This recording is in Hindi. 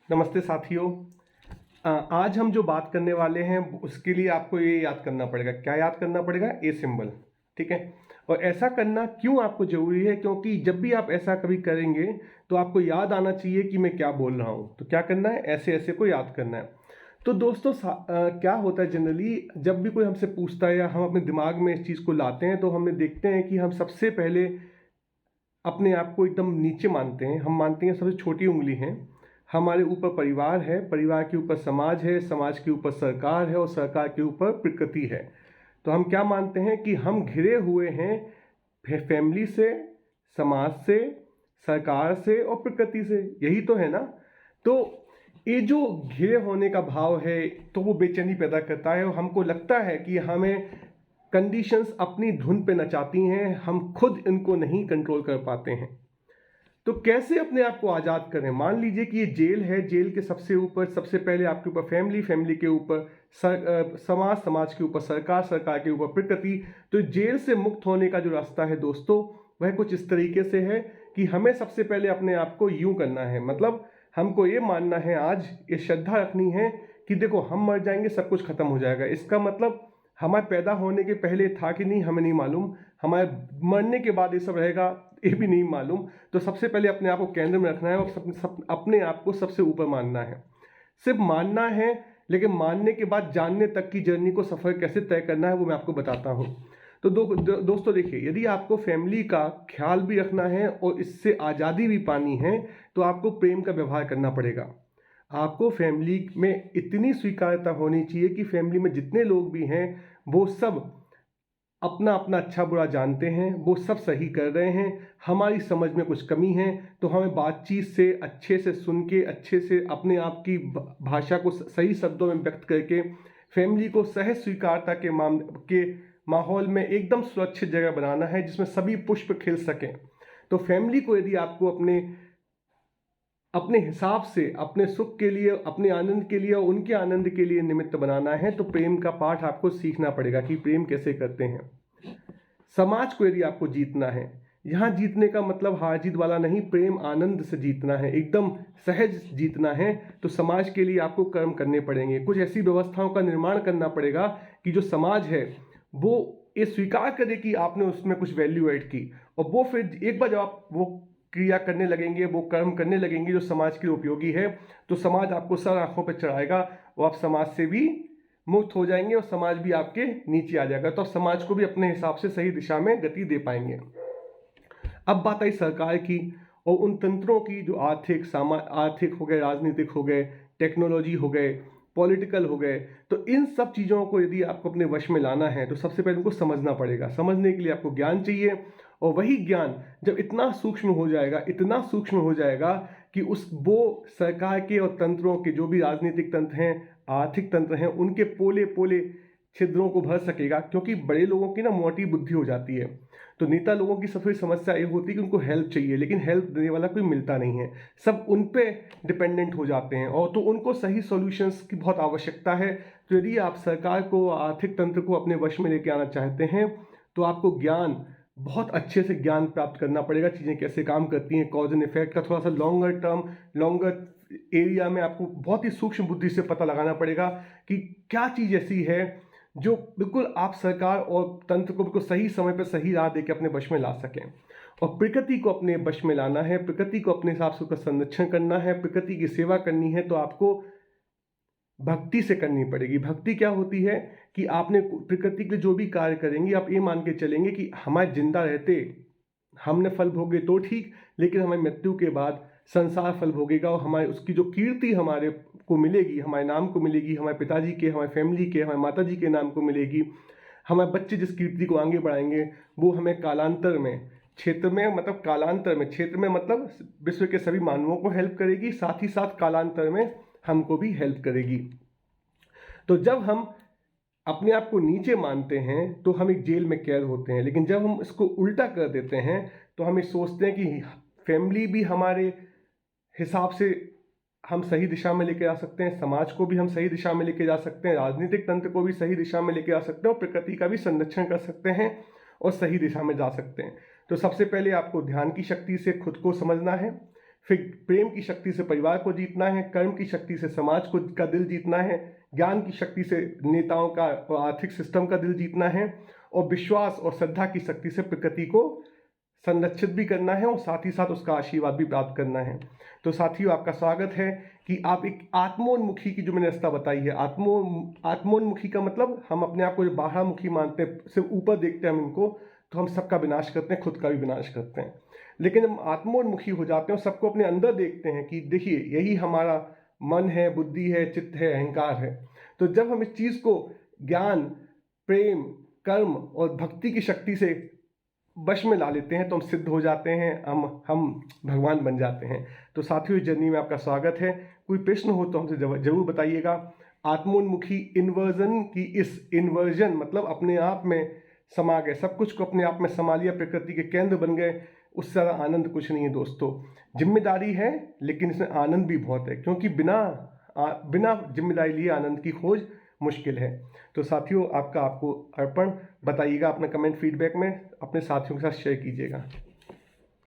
नमस्ते साथियों। आज हम जो बात करने वाले हैं उसके लिए आपको ये याद करना पड़ेगा। क्या याद करना पड़ेगा? A symbol. ठीक है। और ऐसा करना क्यों आपको ज़रूरी है? क्योंकि जब भी आप ऐसा कभी करेंगे तो आपको याद आना चाहिए कि मैं क्या बोल रहा हूँ। तो क्या करना है? ऐसे ऐसे को याद करना है। तो दोस्तों क्या होता है जनरली जब भी कोई हमसे पूछता है या हम अपने दिमाग में इस चीज़ को लाते हैं तो हमें देखते हैं कि हम सबसे पहले अपने आप को एकदम नीचे मानते हैं। हम मानते हैं सबसे छोटी उंगली है, हमारे ऊपर परिवार है, परिवार के ऊपर समाज है, समाज के ऊपर सरकार है और सरकार के ऊपर प्रकृति है। तो हम क्या मानते हैं कि हम घिरे हुए हैं फैमिली से, समाज से, सरकार से और प्रकृति से। यही तो है ना। तो ये जो घिरे होने का भाव है तो वो बेचैनी पैदा करता है और हमको लगता है कि हमें कंडीशंस अपनी धुन पे नचाती हैं, हम खुद इनको नहीं कंट्रोल कर पाते हैं। तो कैसे अपने आप को आज़ाद करें? मान लीजिए कि ये जेल है, जेल के सबसे ऊपर सबसे पहले आपके ऊपर फैमिली, फैमिली के ऊपर समाज, समाज के ऊपर सरकार, सरकार के ऊपर प्रकृति। तो जेल से मुक्त होने का जो रास्ता है दोस्तों, वह कुछ इस तरीके से है कि हमें सबसे पहले अपने आप को यूं करना है। मतलब हमको ये मानना है, आज ये श्रद्धा रखनी है कि देखो हम मर जाएंगे, सब कुछ खत्म हो जाएगा। इसका मतलब हमारे पैदा होने के पहले था कि नहीं हमें नहीं मालूम, हमारे मरने के बाद ये सब रहेगा ये भी नहीं मालूम। तो सबसे पहले अपने आप को केंद्र में रखना है और अपने आप को सबसे ऊपर मानना है। सिर्फ मानना है, लेकिन मानने के बाद जानने तक की जर्नी को सफ़र कैसे तय करना है वो मैं आपको बताता हूँ। तो दोस्तों देखिए, यदि आपको फैमिली का ख्याल भी रखना है और इससे आज़ादी भी पानी है तो आपको प्रेम का व्यवहार करना पड़ेगा। आपको फैमिली में इतनी स्वीकार्यता होनी चाहिए कि फैमिली में जितने लोग भी हैं वो सब अपना अपना अच्छा बुरा जानते हैं, वो सब सही कर रहे हैं। हमारी समझ में कुछ कमी है तो हमें बातचीत से अच्छे से सुन के, अच्छे से अपने आप की भाषा को सही शब्दों में व्यक्त करके फैमिली को सहज स्वीकारता के माहौल में एकदम सुरक्षित जगह बनाना है जिसमें सभी पुष्प खिल सकें। तो फैमिली को यदि आपको अपने अपने हिसाब से, अपने सुख के लिए, अपने आनंद के लिए और उनके आनंद के लिए निमित्त बनाना है तो प्रेम का पाठ आपको सीखना पड़ेगा कि प्रेम कैसे करते हैं। समाज को यदि आपको जीतना है, यहाँ जीतने का मतलब हार जीत वाला नहीं, प्रेम आनंद से जीतना है, एकदम सहज जीतना है। तो समाज के लिए आपको कर्म करने पड़ेंगे, कुछ ऐसी व्यवस्थाओं का निर्माण करना पड़ेगा कि जो समाज है वो ये स्वीकार करे कि आपने उसमें कुछ वैल्यू ऐड की। और वो फिर एक बार जब आप वो क्रिया करने लगेंगे, वो कर्म करने लगेंगे जो समाज के लिए उपयोगी है, तो समाज आपको सर आंखों पर चढ़ाएगा और आप समाज से भी मुक्त हो जाएंगे और समाज भी आपके नीचे आ जाएगा। तो आप समाज को भी अपने हिसाब से सही दिशा में गति दे पाएंगे। अब बात आई सरकार की और उन तंत्रों की जो आर्थिक हो गए, राजनीतिक हो गए, टेक्नोलॉजी हो गए, पॉलिटिकल हो गए। तो इन सब चीज़ों को यदि आपको अपने वश में लाना है तो सबसे पहले उनको समझना पड़ेगा। समझने के लिए आपको ज्ञान चाहिए और वही ज्ञान जब इतना सूक्ष्म हो जाएगा, इतना सूक्ष्म हो जाएगा कि उस वो सरकार के और तंत्रों के, जो भी राजनीतिक तंत्र हैं, आर्थिक तंत्र हैं, उनके पोले पोले छिद्रों को भर सकेगा। क्योंकि बड़े लोगों की ना मोटी बुद्धि हो जाती है। तो नेता लोगों की सबसे समस्या ये होती है कि उनको हेल्प चाहिए, लेकिन हेल्प देने वाला कोई मिलता नहीं है, सब उन पे डिपेंडेंट हो जाते हैं और तो उनको सही सॉल्यूशंस की बहुत आवश्यकता है। तो यदि आप सरकार को, आर्थिक तंत्र को अपने वश में लेके आना चाहते हैं तो आपको ज्ञान, बहुत अच्छे से ज्ञान प्राप्त करना पड़ेगा, चीज़ें कैसे काम करती हैं, कॉज एंड इफेक्ट का थोड़ा सा लॉन्गर टर्म, लॉन्गर एरिया में आपको बहुत ही सूक्ष्म बुद्धि से पता लगाना पड़ेगा कि क्या चीज़ ऐसी है जो बिल्कुल आप सरकार और तंत्र को बिल्कुल सही समय पर सही राह देकर अपने वश में ला सकें। और प्रकृति को अपने वश में लाना है, प्रकृति को अपने हिसाब से उसका संरक्षण करना है, प्रकृति की सेवा करनी है तो आपको भक्ति से करनी पड़ेगी। भक्ति क्या होती है कि आपने प्रकृति के जो भी कार्य करेंगे आप ये मान के चलेंगे कि हमारे जिंदा रहते हमने फल भोगे तो ठीक, लेकिन हमारी मृत्यु के बाद संसार फल भोगेगा और हमारे उसकी जो कीर्ति हमारे को मिलेगी, हमारे नाम को मिलेगी, हमारे पिताजी के, हमारे फैमिली के, हमारे माताजी के नाम को मिलेगी। हमारे बच्चे जिस कीर्ति को आगे बढ़ाएंगे वो हमें कालांतर में, क्षेत्र में मतलब कालांतर में, क्षेत्र में मतलब विश्व के सभी मानवों को हेल्प करेगी, साथ ही साथ कालांतर में हमको भी हेल्प करेगी। तो जब हम अपने आप को नीचे मानते हैं तो हम एक जेल में कैद होते हैं, लेकिन जब हम इसको उल्टा कर देते हैं तो हम ये सोचते हैं कि फैमिली भी हमारे हिसाब से हम सही दिशा में लेके जा सकते हैं, समाज को भी हम सही दिशा में लेके जा सकते हैं, राजनीतिक तंत्र को भी सही दिशा में लेके जा सकते हैं और प्रकृति का भी संरक्षण कर सकते हैं और सही दिशा में जा सकते हैं। तो सबसे पहले आपको ध्यान की शक्ति से खुद को समझना है, फिर प्रेम की शक्ति से परिवार को जीतना है, कर्म की शक्ति से समाज को का दिल जीतना है, ज्ञान की शक्ति से नेताओं का और आर्थिक सिस्टम का दिल जीतना है, और विश्वास और श्रद्धा की शक्ति से प्रकृति को संरक्षित भी करना है और साथ ही साथ उसका आशीर्वाद भी प्राप्त करना है। तो साथियों, आपका स्वागत है कि आप एक आत्मोन्मुखी की जो मैंने रास्ता बताई है, आत्मोन्मुखी का मतलब हम अपने आप को जो बाहरमुखी मानते हैं, सिर्फ ऊपर देखते हैं हम इनको, तो हम सबका विनाश करते हैं, खुद का भी विनाश करते हैं। लेकिन हम आत्मोन्मुखी हो जाते हैं और सबको अपने अंदर देखते हैं कि देखिए यही हमारा मन है, बुद्धि है, चित्त है, अहंकार है। तो जब हम इस चीज़ को ज्ञान, प्रेम, कर्म और भक्ति की शक्ति से वश में ला लेते हैं तो हम सिद्ध हो जाते हैं, हम भगवान बन जाते हैं। तो साथियों, जर्नी में आपका स्वागत है। कोई प्रश्न हो तो हमसे जरूर बताइएगा। आत्मोन्मुखी इन्वर्जन की इन्वर्जन मतलब अपने आप में समा गए, सब कुछ को अपने आप में समा लिया, प्रकृति के केंद्र बन गए, उससे ज़्यादा आनंद कुछ नहीं है दोस्तों। जिम्मेदारी है लेकिन इसमें आनंद भी बहुत है, क्योंकि बिना जिम्मेदारी लिए आनंद की खोज मुश्किल है। तो साथियों, आपको अर्पण। बताइएगा अपना कमेंट फीडबैक में, अपने साथियों के साथ शेयर कीजिएगा।